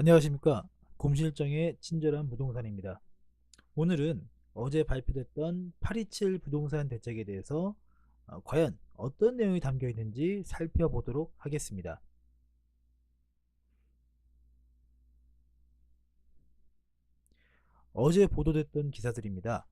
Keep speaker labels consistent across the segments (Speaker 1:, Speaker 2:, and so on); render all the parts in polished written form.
Speaker 1: 안녕하십니까. 곰실정의 친절한 부동산입니다. 오늘은 어제 발표됐던 827 부동산 대책에 대해서 과연 어떤 내용이 담겨 있는지 살펴보도록 하겠습니다. 어제 보도됐던 기사들입니다.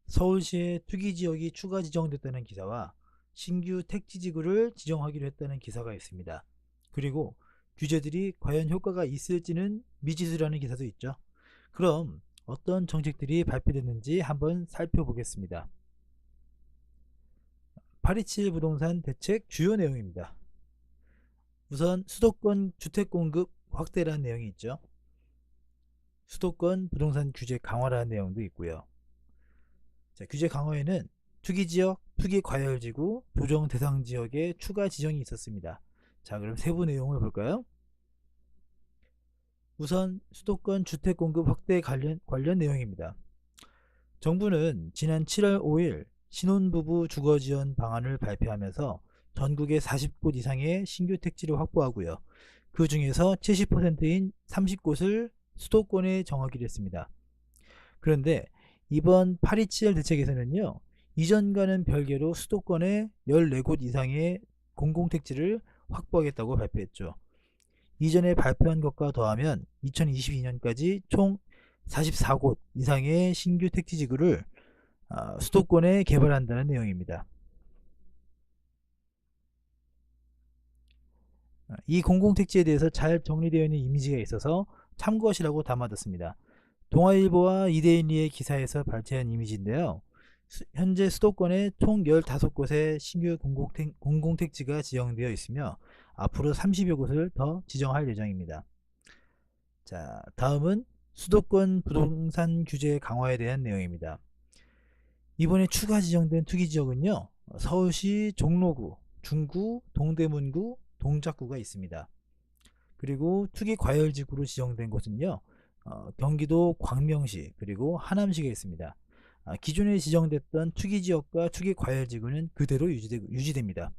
Speaker 1: 서울시의 투기지역이 추가 지정됐다는 기사와 신규 택지지구를 지정하기로 했다는 기사가 있습니다. 그리고 규제들이 과연 효과가 있을지는 미지수라는 기사도 있죠. 그럼 어떤 정책들이 발표됐는지 한번 살펴보겠습니다. 827 부동산 대책 주요 내용입니다. 우선 수도권 주택 공급 확대라는 내용이 있죠. 수도권 부동산 규제 강화라는 내용도 있고요. 자, 규제 강화에는 투기지역, 투기과열지구, 조정 대상 지역에 추가 지정이 있었습니다. 자, 그럼 세부 내용을 볼까요? 우선 수도권 주택 공급 확대 관련 내용입니다. 정부는 지난 7월 5일 신혼부부 주거지원 방안을 발표하면서 전국에 40곳 이상의 신규 택지를 확보하고요. 그 중에서 70%인 30곳을 수도권에 정하기로 했습니다. 그런데 이번 827 대책에서는요, 이전과는 별개로 수도권에 14곳 이상의 공공택지를 확보하겠다고 발표했죠. 이전에 발표한 것과 더하면 2022년까지 총 44곳 이상의 신규 택지지구를 수도권에 개발한다는 내용입니다. 이 공공택지에 대해서 잘 정리되어 있는 이미지가 있어서 참고하시라고 담아뒀습니다. 동아일보와 이데일리의 기사에서 발췌한 이미지인데요. 현재 수도권에 총 15곳의 신규 공공택지가 지정되어 있으며 앞으로 30여 곳을 더 지정할 예정입니다. 자, 다음은 수도권 부동산 규제 강화에 대한 내용입니다. 이번에 추가 지정된 투기지역은요, 서울시 종로구, 중구, 동대문구, 동작구가 있습니다. 그리고 투기과열지구로 지정된 곳은요, 경기도 광명시 그리고 하남시가 있습니다. 기존에 지정됐던 투기지역과 투기과열지구는 그대로 유지됩니다.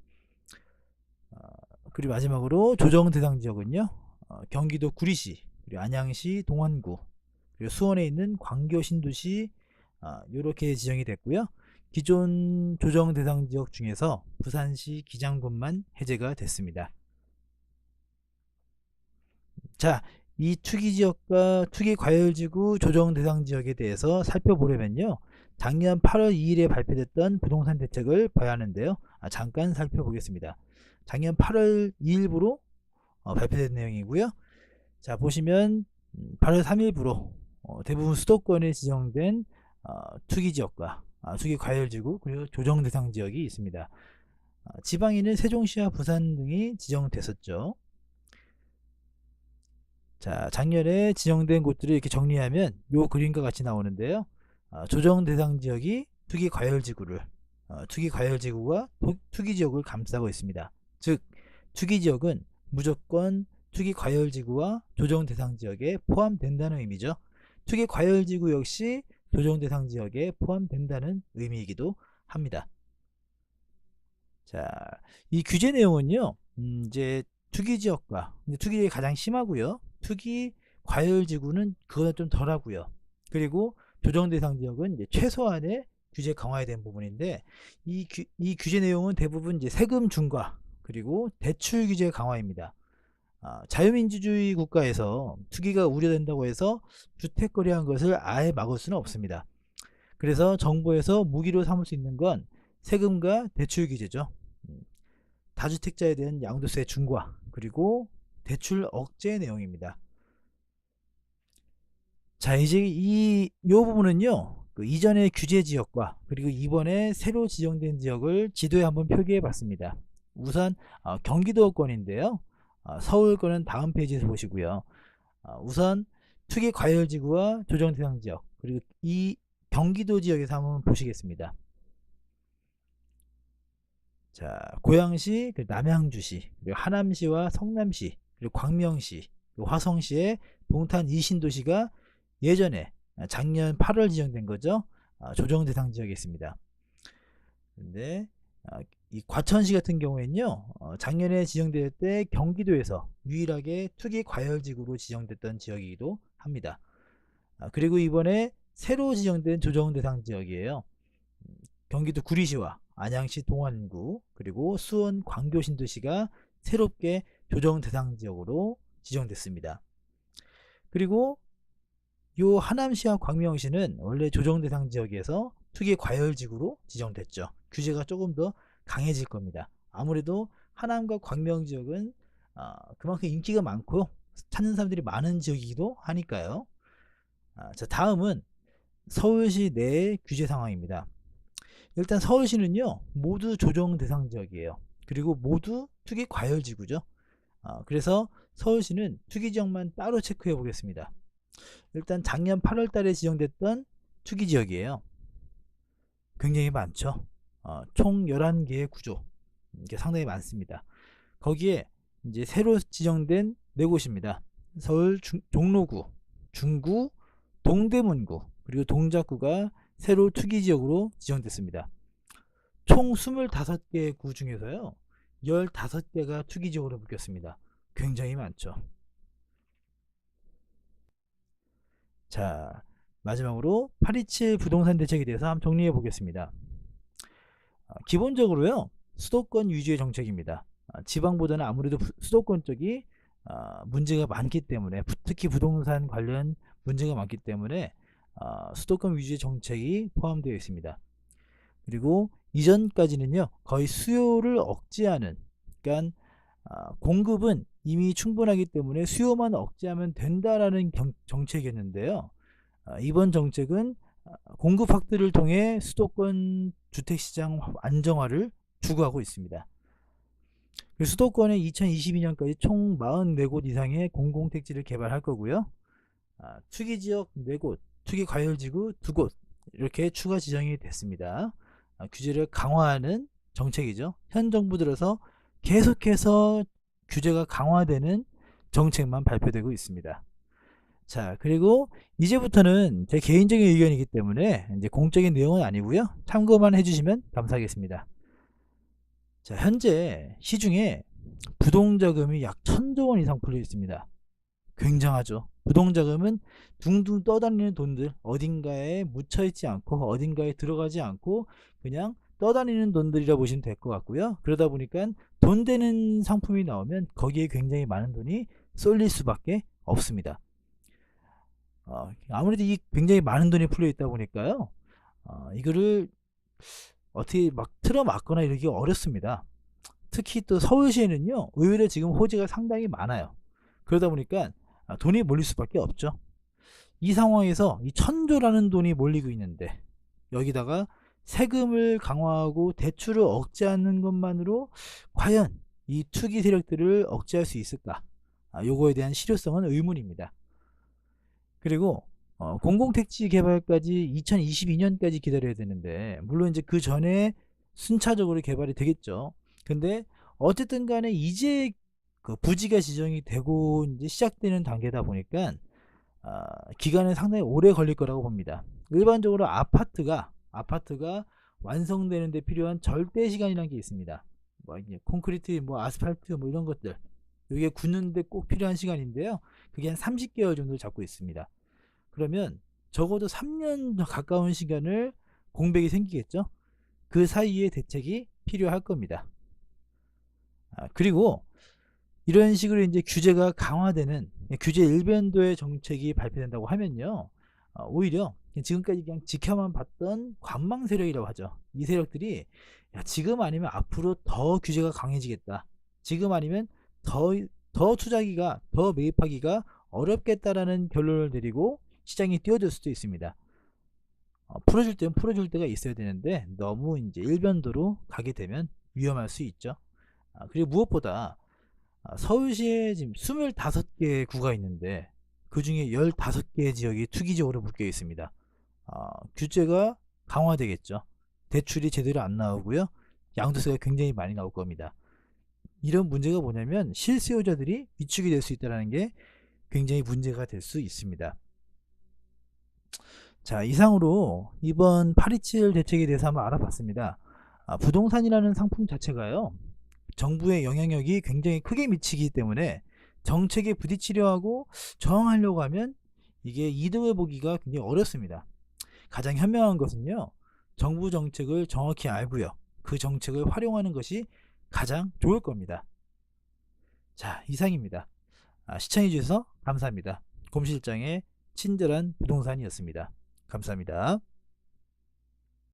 Speaker 1: 그리고 마지막으로 조정대상지역은요, 경기도 구리시, 그리고 안양시 동안구, 그리고 수원에 있는 광교 신도시 이렇게 지정이 됐고요. 기존 조정 대상 지역 중에서 부산시 기장군만 해제가 됐습니다. 자, 이 투기지역과 투기과열지구 조정 대상 지역에 대해서 살펴보려면요, 작년 8월 2일에 발표됐던 부동산 대책을 봐야 하는데요. 잠깐 살펴보겠습니다. 작년 8월 2일부로 발표된 내용이고요. 자, 보시면 8월 3일부로 대부분 수도권에 지정된 투기지역과 투기과열지구 그리고 조정대상 지역이 있습니다. 지방에는 세종시와 부산 등이 지정됐었죠. 자, 작년에 지정된 곳들을 이렇게 정리하면 이 그림과 같이 나오는데요. 조정대상 지역이 투기과열지구가 투기지역을 감싸고 있습니다. 즉 투기지역은 무조건 투기과열지구와 조정대상지역에 포함된다는 의미죠. 투기과열지구 역시 조정대상 지역에 포함된다는 의미이기도 합니다. 자, 이 규제 내용은요, 이제 투기지역과 투기지역이 가장 심하고요. 투기과열지구는 그거는 좀 덜하고요. 그리고 조정대상 지역은 이제 최소한의 규제 강화에 대한 부분인데 이 규제 내용은 대부분 이제 세금 중과 그리고 대출 규제 강화입니다. 자유민주주의 국가에서 투기가 우려된다고 해서 주택 거래한 것을 아예 막을 수는 없습니다. 그래서 정부에서 무기로 삼을 수 있는 건 세금과 대출 규제죠. 다주택자에 대한 양도세 중과 그리고 대출 억제 내용입니다. 자, 이제 이 부분은요, 그 이전의 규제 지역과 그리고 이번에 새로 지정된 지역을 지도에 한번 표기해 봤습니다. 우선 경기도권인데요. 서울권은 다음 페이지에서 보시고요. 우선 투기과열지구와 조정대상지역 그리고 이 경기도 지역에서 한번 보시겠습니다. 자, 고양시, 남양주시, 그리고 하남시와 성남시, 그리고 광명시, 그리고 화성시의 동탄 이신도시가 예전에 작년 8월 지정된 거죠. 조정 대상 지역에 있습니다. 근데 이 과천시 같은 경우에는요, 작년에 지정될 때 경기도에서 유일하게 투기 과열지구로 지정됐던 지역이기도 합니다. 그리고 이번에 새로 지정된 조정 대상 지역이에요. 경기도 구리시와 안양시 동안구 그리고 수원 광교신도시가 새롭게 조정 대상 지역으로 지정됐습니다. 그리고 요 하남시와 광명시는 원래 조정 대상 지역에서 투기 과열지구로 지정됐죠. 규제가 조금 더 강해질 겁니다. 아무래도 하남과 광명 지역은 그만큼 인기가 많고 찾는 사람들이 많은 지역이기도 하니까요. 자, 다음은 서울시 내의 규제 상황입니다. 일단 서울시는요, 모두 조정 대상 지역이에요. 그리고 모두 투기 과열지구죠. 그래서 서울시는 투기 지역만 따로 체크해 보겠습니다. 일단 작년 8월 달에 지정됐던 투기 지역이에요. 굉장히 많죠. 총 11개의 구조. 이게 상당히 많습니다. 거기에 이제 새로 지정된 4곳입니다. 서울 종로구, 중구, 동대문구, 그리고 동작구가 새로 투기 지역으로 지정됐습니다. 총 25개의 구 중에서요, 15개가 투기 지역으로 묶였습니다. 굉장히 많죠. 자, 마지막으로 827 부동산 대책에 대해서 한번 정리해 보겠습니다. 기본적으로요, 수도권 위주의 정책입니다. 지방보다는 아무래도 수도권 쪽이 문제가 많기 때문에, 특히 부동산 관련 문제가 많기 때문에 수도권 위주의 정책이 포함되어 있습니다. 그리고 이전까지는요, 거의 수요를 억제하는, 그러니까 공급은 이미 충분하기 때문에 수요만 억제하면 된다라는 정책이었는데요. 이번 정책은 공급 확대를 통해 수도권 주택시장 안정화를 추구하고 있습니다. 수도권에 2022년까지 총 44곳 이상의 공공택지를 개발할 거고요. 투기지역 4곳, 투기과열지구 2곳 이렇게 추가 지정이 됐습니다. 규제를 강화하는 정책이죠. 현 정부 들어서 계속해서 규제가 강화되는 정책만 발표되고 있습니다. 자, 그리고 이제부터는 제 개인적인 의견이기 때문에 이제 공적인 내용은 아니고요. 참고만 해주시면 감사하겠습니다. 자, 현재 시중에 부동자금이 약 1000조 원 이상 풀려 있습니다. 굉장하죠. 부동자금은 둥둥 떠다니는 돈들, 어딘가에 묻혀있지 않고 어딘가에 들어가지 않고 그냥 떠다니는 돈들이라 보시면 될 것 같고요. 그러다 보니까 돈 되는 상품이 나오면 거기에 굉장히 많은 돈이 쏠릴 수밖에 없습니다. 아무래도 이 굉장히 많은 돈이 풀려 있다 보니까요, 이거를 어떻게 막 틀어막거나 이러기 어렵습니다. 특히 또 서울시에는요, 의외로 지금 호재가 상당히 많아요. 그러다 보니까 돈이 몰릴 수밖에 없죠. 이 상황에서 이 1000조라는 돈이 몰리고 있는데 여기다가 세금을 강화하고 대출을 억제하는 것만으로 과연 이 투기 세력들을 억제할 수 있을까? 요거에 대한 실효성은 의문입니다. 그리고 공공택지 개발까지 2022년까지 기다려야 되는데, 물론 이제 그 전에 순차적으로 개발이 되겠죠. 근데 어쨌든 간에 이제 그 부지가 지정이 되고 이제 시작되는 단계다 보니까 기간은 상당히 오래 걸릴 거라고 봅니다. 일반적으로 아파트가 완성되는 데 필요한 절대 시간이라는 게 있습니다. 뭐 이제 콘크리트, 뭐 아스팔트, 뭐 이런 것들, 이게 굳는데 꼭 필요한 시간인데요. 그게 한 30개월 정도 잡고 있습니다. 그러면 적어도 3년 가까운 시간을 공백이 생기겠죠. 그 사이에 대책이 필요할 겁니다. 그리고 이런 식으로 이제 규제가 강화되는 규제 일변도의 정책이 발표된다고 하면요, 오히려 지금까지 그냥 지켜만 봤던 관망 세력이라고 하죠. 이 세력들이 지금 아니면 앞으로 더 규제가 강해지겠다, 지금 아니면 더 투자기가, 더 매입하기가 어렵겠다라는 결론을 내리고 시장이 뛰어들 수도 있습니다. 풀어줄 때는 풀어줄 때가 있어야 되는데 너무 이제 일변도로 가게 되면 위험할 수 있죠. 그리고 무엇보다 서울시에 지금 25개 구가 있는데 그 중에 15개 지역이 투기적으로 묶여 있습니다. 규제가 강화되겠죠. 대출이 제대로 안 나오고요, 양도세가 굉장히 많이 나올 겁니다. 이런 문제가 뭐냐면 실수요자들이 위축이 될 수 있다는 게 굉장히 문제가 될 수 있습니다. 자, 이상으로 이번 827 대책에 대해서 한번 알아봤습니다. 부동산이라는 상품 자체가요, 정부의 영향력이 굉장히 크게 미치기 때문에 정책에 부딪히려 하고 저항하려고 하면 이게 이득을 보기가 굉장히 어렵습니다. 가장 현명한 것은요, 정부 정책을 정확히 알고요, 그 정책을 활용하는 것이 가장 좋을 겁니다. 자, 이상입니다. 시청해 주셔서 감사합니다. 곰실장의 친절한 부동산이었습니다. 감사합니다.